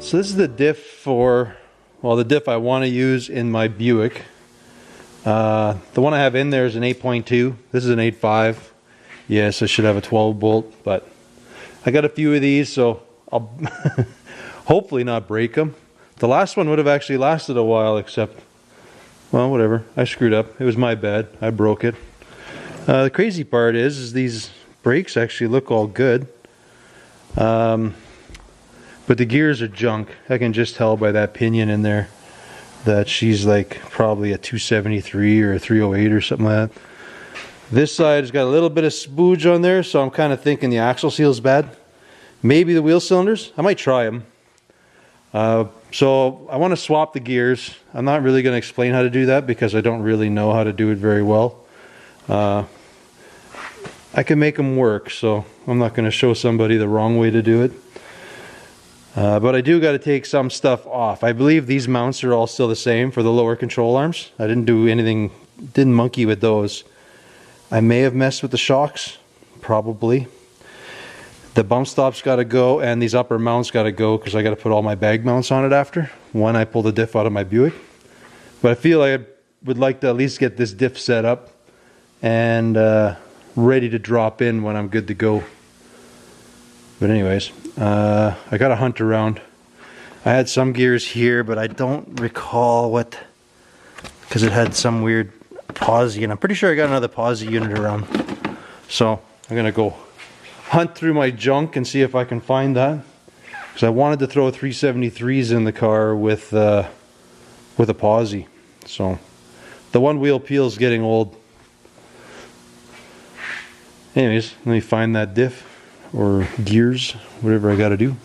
So this is the diff for, well, the diff I want to use in my Buick. The one I have in there is an 8.2. This is an 8.5. Yes, I should have a 12 bolt, but I got a few of these, so I'll hopefully not break them. The last one would have actually lasted a while, except, well, whatever. I screwed up. It was my bad. I broke it. The crazy part is these brakes actually look all good. But the gears are junk. I can just tell by that pinion in there that she's like probably a 273 or a 308 or something like that. This side has got a little bit of spooge on there, so I'm kind of thinking the axle seal is bad. Maybe the wheel cylinders. I might try them. So I want to swap the gears. I'm not really going to explain how to do that because I don't really know how to do it very well. I can make them work, so I'm not going to show somebody the wrong way to do it. But I do got to take some stuff off. I believe these mounts are all still the same for the lower control arms. I didn't do anything, didn't monkey with those. I may have messed with the shocks, probably. The bump stops got to go, and these upper mounts got to go because I got to put all my bag mounts on it after when I pull the diff out of my Buick. But I feel I would like to at least get this diff set up and ready to drop in when I'm good to go. But anyways, I got to hunt around. I had some gears here, but I don't recall what, because it had some weird Posi, and I'm pretty sure I got another Posi unit around. So I'm going to go hunt through my junk and see if I can find that. Because I wanted to throw 373s in the car with a Posi. So the one wheel peel is getting old. Anyways, let me find that diff. Or gears, whatever I gotta do.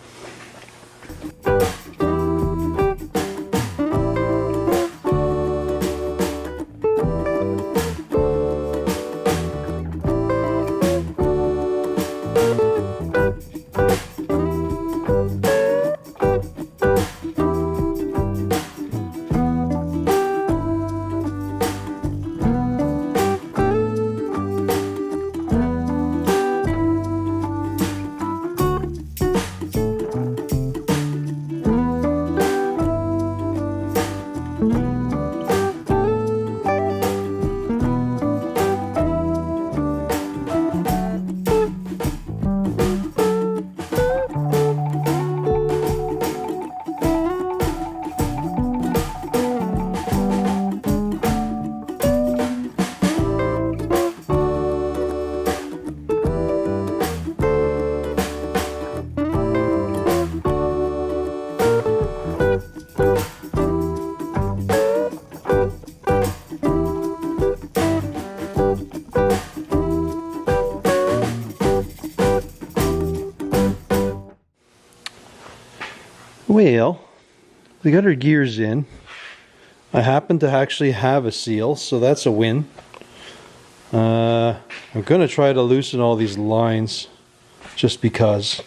Well, we got our gears in. I happen to actually have a seal, so that's a win. I'm going to try to loosen all these lines just because.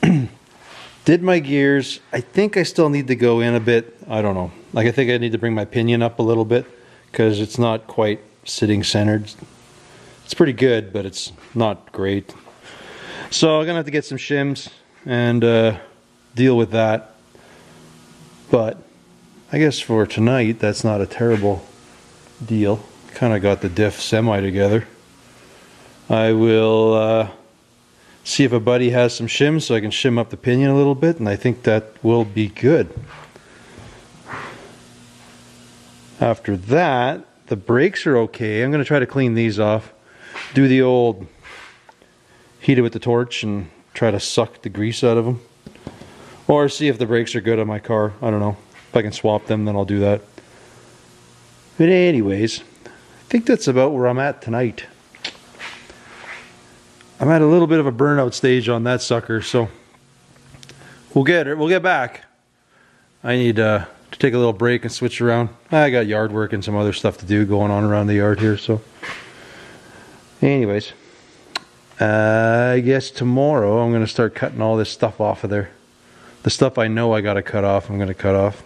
Did my gears. I think I still need to go in a bit. I don't know. Like, I think I need to bring my pinion up a little bit because it's not quite sitting centered. It's pretty good, but it's not great. So I'm going to have to get some shims and deal with that. But I guess for tonight, that's not a terrible deal. Kind of got the diff semi together. I will see if a buddy has some shims so I can shim up the pinion a little bit, and I think that will be good. After that, the brakes are okay. I'm going to try to clean these off. Do the old heat it with the torch and try to suck the grease out of them. Or see if the brakes are good on my car. I don't know. If I can swap them, then I'll do that. But anyways, I think that's about where I'm at tonight. I'm at a little bit of a burnout stage on that sucker, so we'll get back. I need to take a little break and switch around. I got yard work and some other stuff to do going on around the yard here, so anyways, I guess tomorrow I'm going to start cutting all this stuff off of there. The stuff I know I gotta cut off, I'm gonna cut off.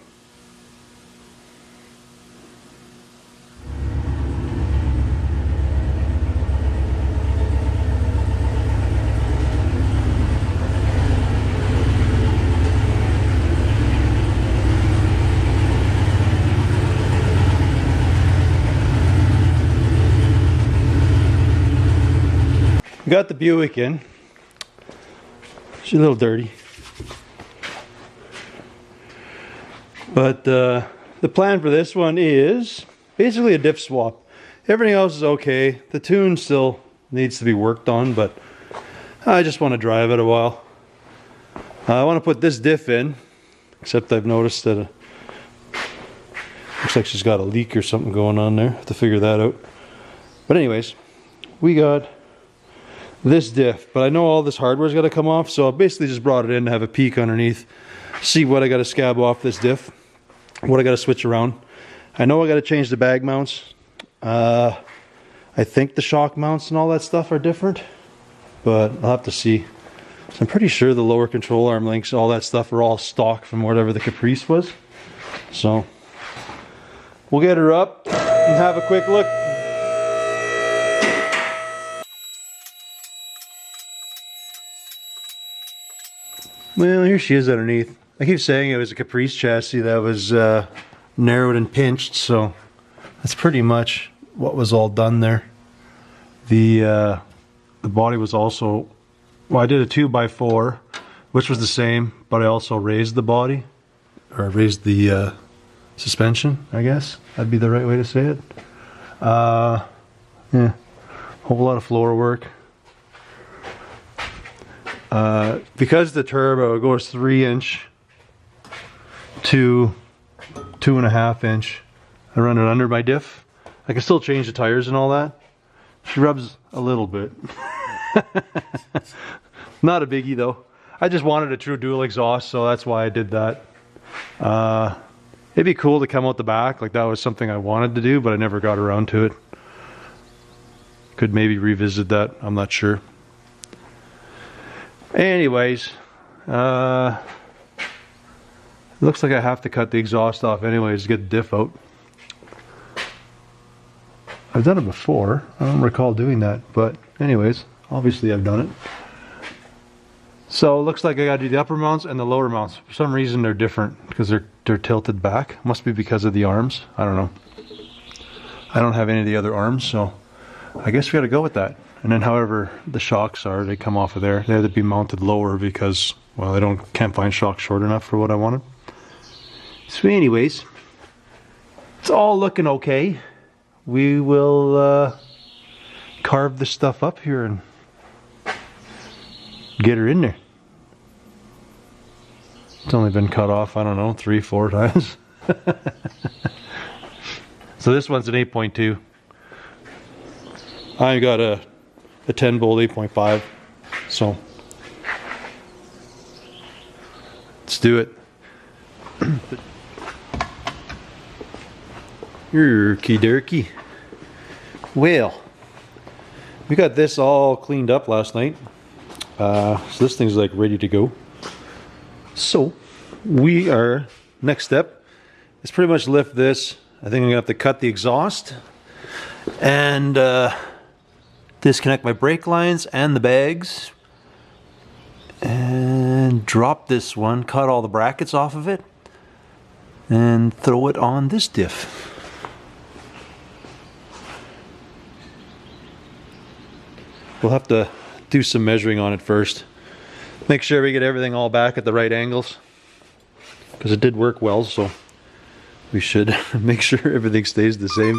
Got the Buick in. She's a little dirty. But the plan for this one is basically a diff swap. Everything else is okay. The tune still needs to be worked on, but I just want to drive it a while. I want to put this diff in, except I've noticed that looks like she's got a leak or something going on there. Have to figure that out. But anyways, we got this diff, but I know all this hardware's got to come off, so I basically just brought it in to have a peek underneath, see what I got to scab off this diff, what I got to switch around. I know I got to change the bag mounts. I think the shock mounts and all that stuff are different, but I'll have to see. So I'm pretty sure the lower control arm links, all that stuff are all stock from whatever the Caprice was. So we'll get her up and have a quick look. Well, here she is underneath. I keep saying it was a Caprice chassis that was narrowed and pinched, so that's pretty much what was all done there. The body was also, well, I did a 2x4, which was the same, but I also raised the body, or raised the suspension, I guess. That'd be the right way to say it. Yeah, whole lot of floor work. Because the turbo goes 3" to 2.5 inch, I run it under my diff. I can still change the tires and all that. She rubs a little bit. Not a biggie though. I just wanted a true dual exhaust, so that's why I did that. It'd be cool to come out the back, like that was something I wanted to do, but I never got around to it. Could maybe revisit that, I'm not sure. Anyways, looks like I have to cut the exhaust off anyways to get the diff out. I've done it before. I don't recall doing that, but anyways, obviously I've done it. So it looks like I gotta do the upper mounts and the lower mounts. For some reason they're different because they're tilted back. Must be because of the arms. I don't know. I don't have any of the other arms, so I guess we gotta go with that. And then however the shocks are, they come off of there. They have to be mounted lower because, well, I can't find shocks short enough for what I wanted. So anyways, it's all looking okay. We will carve this stuff up here and get her in there. It's only been cut off, I don't know, 3-4 times. So this one's an 8.2. I got a 10 bolt 8.5, so let's do it. Yerky derky. Well, we got this all cleaned up last night, so this thing's like ready to go. So we are, next step is pretty much lift this. I think I'm gonna have to cut the exhaust and disconnect my brake lines and the bags and drop this one, cut all the brackets off of it and throw it on this diff. We'll have to do some measuring on it first. Make sure we get everything all back at the right angles, because it did work well, so we should make sure everything stays the same.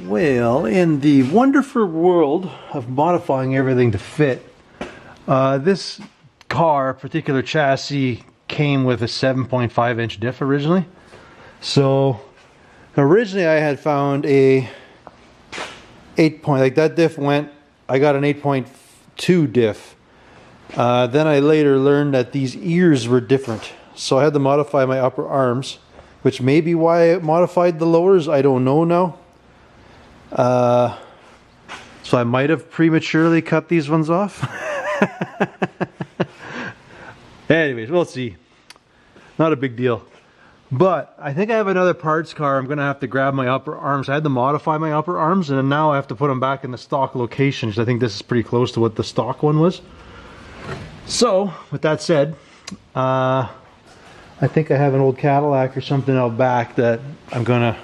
Well, in the wonderful world of modifying everything to fit, this car, particular chassis, came with a 7.5 inch diff originally. So originally I had found a 8 like that diff went, I got an 8.2 diff. Then I later learned that these ears were different. So I had to modify my upper arms, which may be why I modified the lowers, I don't know now. So I might have prematurely cut these ones off. Anyways, we'll see. Not a big deal. But I think I have another parts car. I'm going to have to grab my upper arms. I had to modify my upper arms, and now I have to put them back in the stock locations. I think this is pretty close to what the stock one was. So, with that said, I think I have an old Cadillac or something out back that I'm going to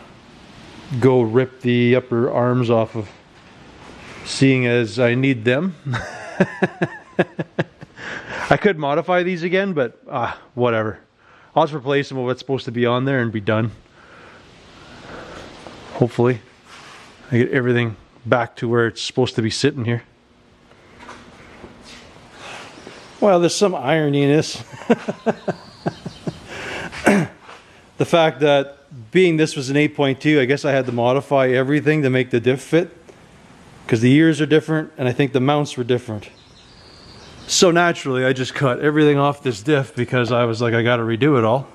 go rip the upper arms off of, seeing as I need them. I could modify these again, but whatever. I'll just replace them with what's supposed to be on there and be done. Hopefully I get everything back to where it's supposed to be sitting here. Well, there's some irony in this. The fact that being this was an 8.2, I guess I had to modify everything to make the diff fit, because the ears are different and I think the mounts were different. So naturally I just cut everything off this diff because I was like, I gotta redo it all.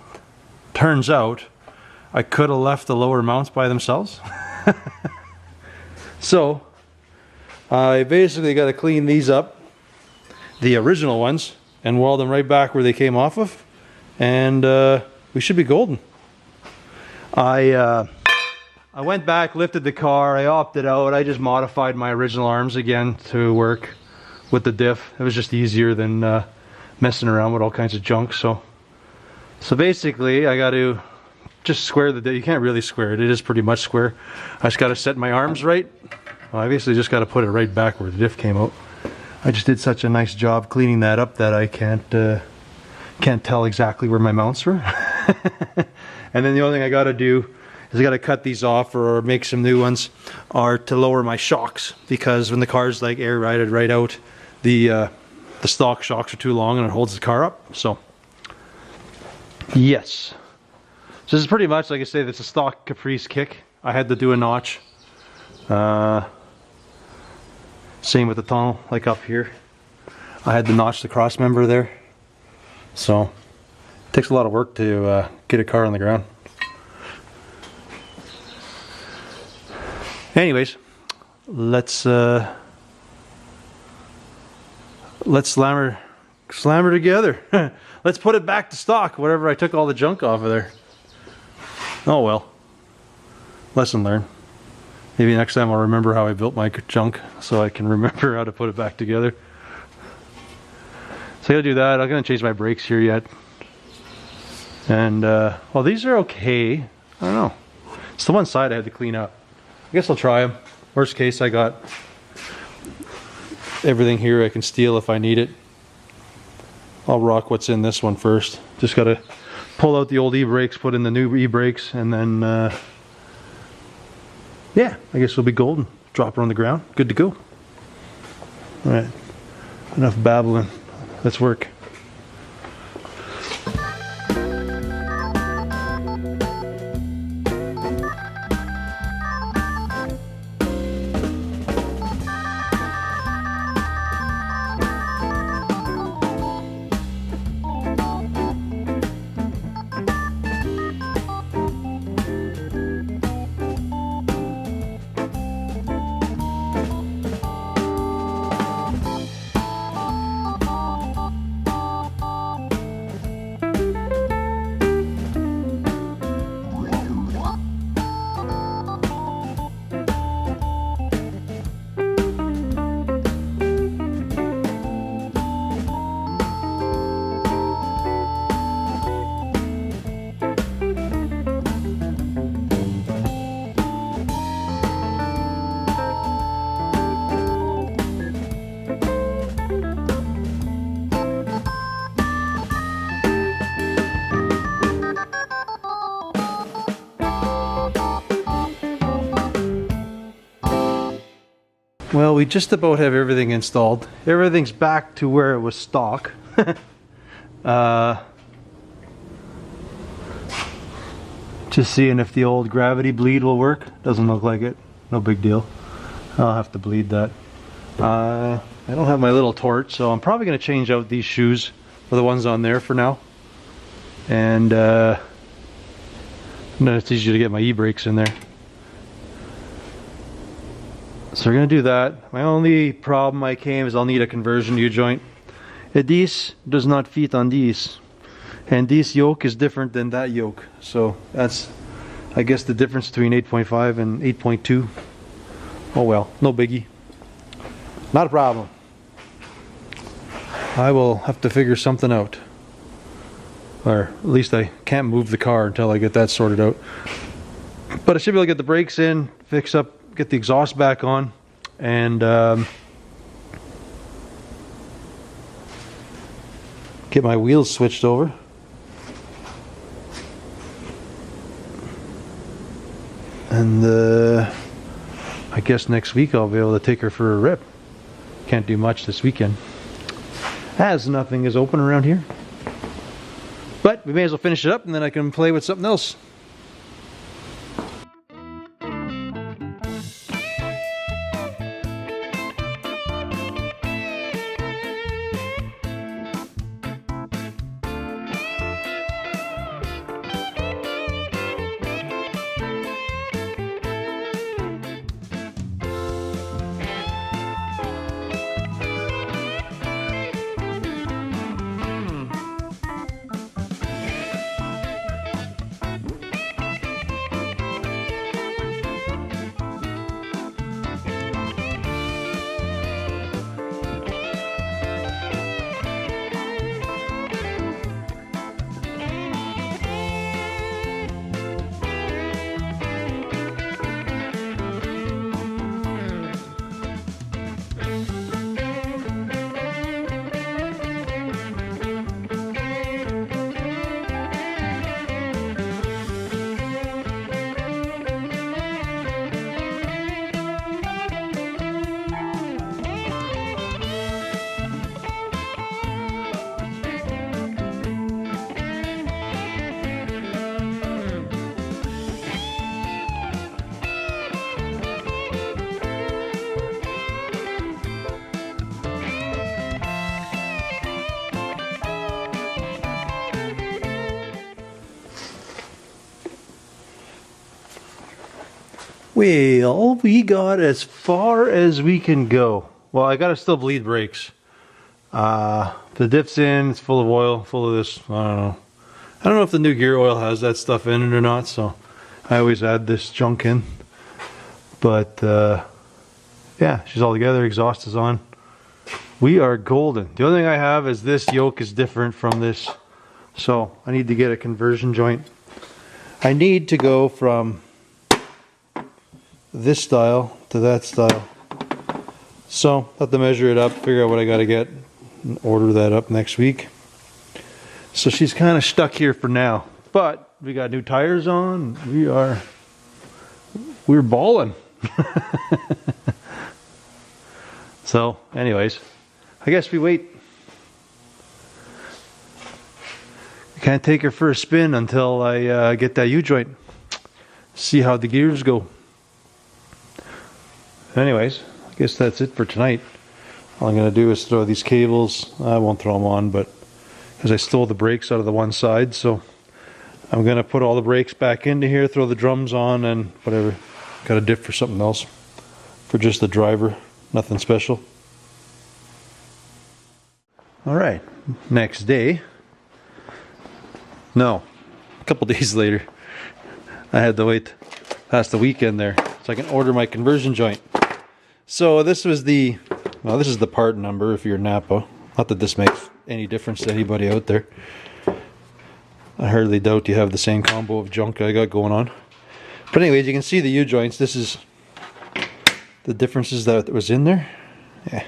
Turns out I could have left the lower mounts by themselves. So I basically got to clean these up, the original ones, and weld them right back where they came off of, and we should be golden. I went back, lifted the car, I opted out, I just modified my original arms again to work with the diff. It was just easier than messing around with all kinds of junk. So basically I got to just square the diff. You can't really square it, it is pretty much square. I just got to set my arms right. Well, I basically just got to put it right back where the diff came out. I just did such a nice job cleaning that up that I can't tell exactly where my mounts were. And then the only thing I got to do is I got to cut these off or make some new ones, or to lower my shocks, because when the car's like air righted right out, the stock shocks are too long and it holds the car up. So yes, so this is pretty much, like I say, that's a stock Caprice kick. I had to do a notch. Same with the tunnel, like up here. I had to notch the cross member there. So it takes a lot of work to get a car on the ground. Anyways, let's slam her together. Let's put it back to stock, whatever I took all the junk off of there. Oh well, lesson learned. Maybe next time I'll remember how I built my junk so I can remember how to put it back together. So I gotta do that. I'm gonna change my brakes here yet. And well, these are okay. I don't know. It's the one side I had to clean up. I guess I'll try them. Worst case, I got everything here I can steal if I need it. I'll rock what's in this one first. Just gotta pull out the old e-brakes, put in the new e-brakes, and then yeah, I guess we'll be golden. Drop her on the ground. Good to go. Alright, enough babbling. Let's work. Well, we just about have everything installed. Everything's back to where it was stock. Just seeing if the old gravity bleed will work. Doesn't look like it. No big deal. I'll have to bleed that. I don't have my little torch, so I'm probably going to change out these shoes for the ones on there for now. And then it's easier to get my e-brakes in there. So we're going to do that. My only problem I came is I'll need a conversion U-joint. This does not fit on this. And this yoke is different than that yoke. So that's, I guess, the difference between 8.5 and 8.2. Oh well, no biggie. Not a problem. I will have to figure something out. Or at least I can't move the car until I get that sorted out. But I should be able to get the brakes in, fix up, get the exhaust back on, and get my wheels switched over. And I guess next week I'll be able to take her for a rip. Can't do much this weekend, as nothing is open around here. But we may as well finish it up and then I can play with something else. Well, we got as far as we can go. Well, I gotta still bleed brakes. The diff's in, it's full of oil, full of this, I don't know. I don't know if the new gear oil has that stuff in it or not, so I always add this junk in. But yeah, she's all together, exhaust is on. We are golden. The only thing I have is this yoke is different from this. So I need to get a conversion joint. I need to go from this style to that style. So I'll have to measure it up, figure out what I gotta get, and order that up next week. So she's kind of stuck here for now. But we got new tires on. We're balling. So anyways, I guess we wait. I can't take her for a spin until I get that U-joint. See how the gears go. Anyways, I guess that's it for tonight. All I'm going to do is throw these cables. I won't throw them on, but because I stole the brakes out of the one side, so I'm going to put all the brakes back into here, throw the drums on, and whatever. Got a diff for something else. For just the driver. Nothing special. Alright, next day. No, a couple days later. I had to wait past the weekend there so I can order my conversion joint. So this was the, well, this is the part number if you're Napa. Not that this makes any difference to anybody out there. I hardly doubt you have the same combo of junk I got going on. But anyways, you can see the U-joints. This is the differences that was in there. Yeah.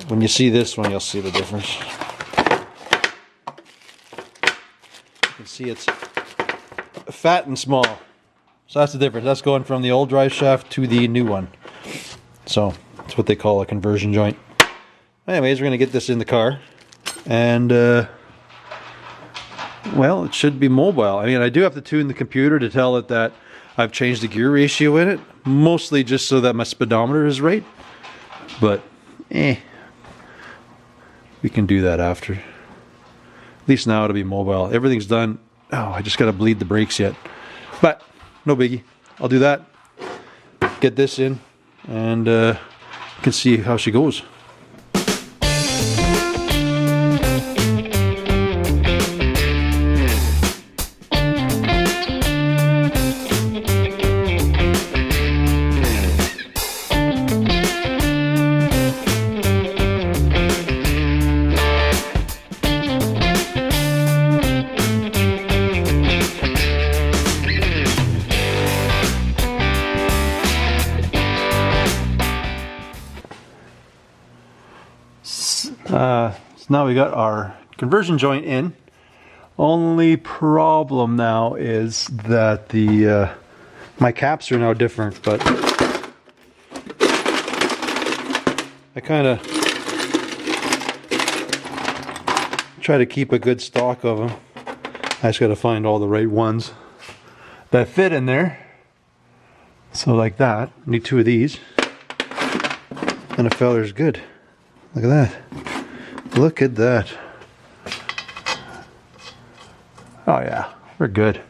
When you see this one, you'll see the difference. You can see it's fat and small. So that's the difference. That's going from the old drive shaft to the new one. So that's what they call a conversion joint. Anyways, we're going to get this in the car. And, well, it should be mobile. I mean, I do have to tune the computer to tell it that I've changed the gear ratio in it. Mostly just so that my speedometer is right. But, we can do that after. At least now it'll be mobile. Everything's done. Oh, I just got to bleed the brakes yet. But, no biggie. I'll do that. Get this in. And you can see how she goes. So now we got our conversion joint in. Only problem now is that the my caps are now different, but I kind of try to keep a good stock of them. I just got to find all the right ones that fit in there. So like that, need 2 of these, and a feller's good. Look at that. Look at that. Oh yeah, we're good.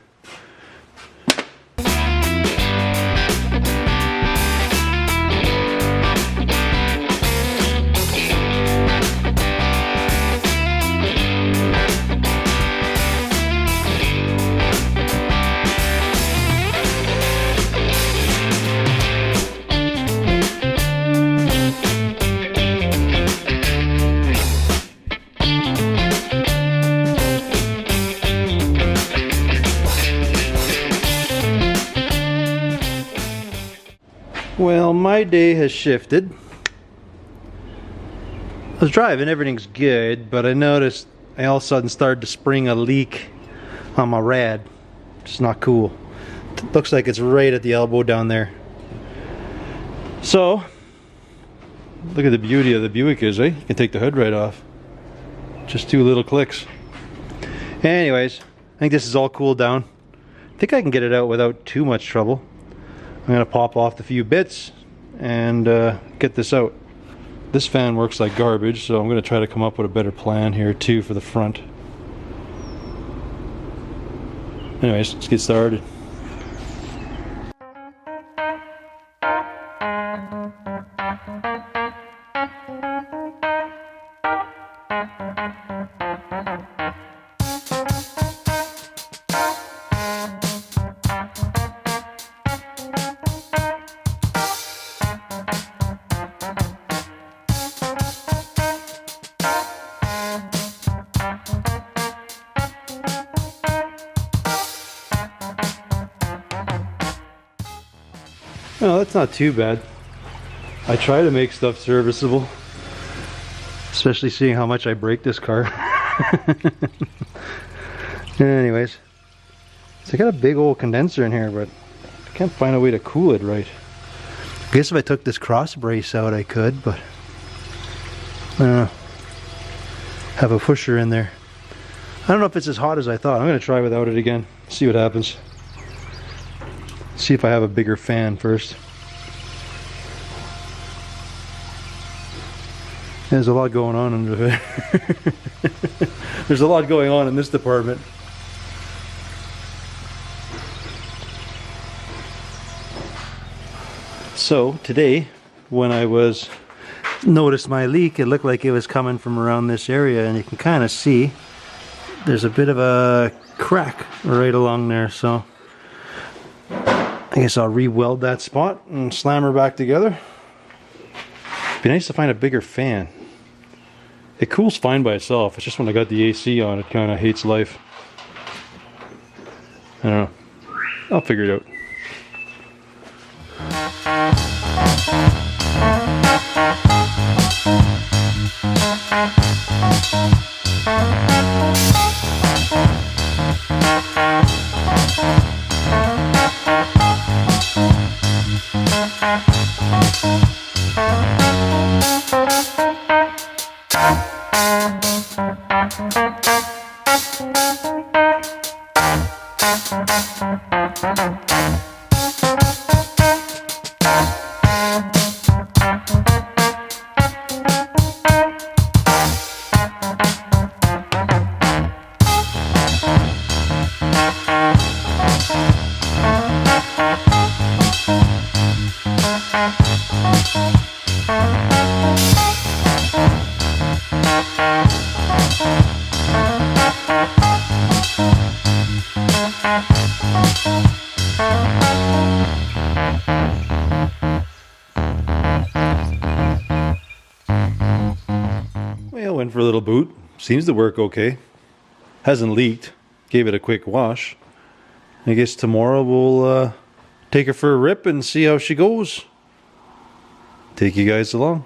Well, my day has shifted. I was driving, everything's good, but I noticed I all of a sudden started to spring a leak on my rad. It's not cool. It looks like it's right at the elbow down there. So, look at the beauty of the Buick is, eh? You can take the hood right off. Just 2 little clicks. Anyways, I think this is all cooled down. I think I can get it out without too much trouble. I'm going to pop off the few bits and get this out. This fan works like garbage, so I'm going to try to come up with a better plan here too for the front. Anyways, let's get started. Well, that's not too bad. I try to make stuff serviceable, especially seeing how much I break this car. Anyways, so I got a big old condenser in here, but I can't find a way to cool it right. I guess if I took this cross brace out I could, but I don't know. Have a pusher in there. I don't know if it's as hot as I thought. I'm going to try without it again, see what happens. See if I have a bigger fan first. There's a lot going on under there. There's a lot going on in this department. So today, when I noticed my leak, it looked like it was coming from around this area, and you can kind of see there's a bit of a crack right along there. So I guess I'll re-weld that spot and slam her back together. Be nice to find a bigger fan. It cools fine by itself. It's just when I got the AC on, it kind of hates life. I don't know. I'll figure it out. Well, went for a little boot. Seems to work okay. Hasn't leaked. Gave it a quick wash. I guess tomorrow we'll take her for a rip and see how she goes. Take you guys along.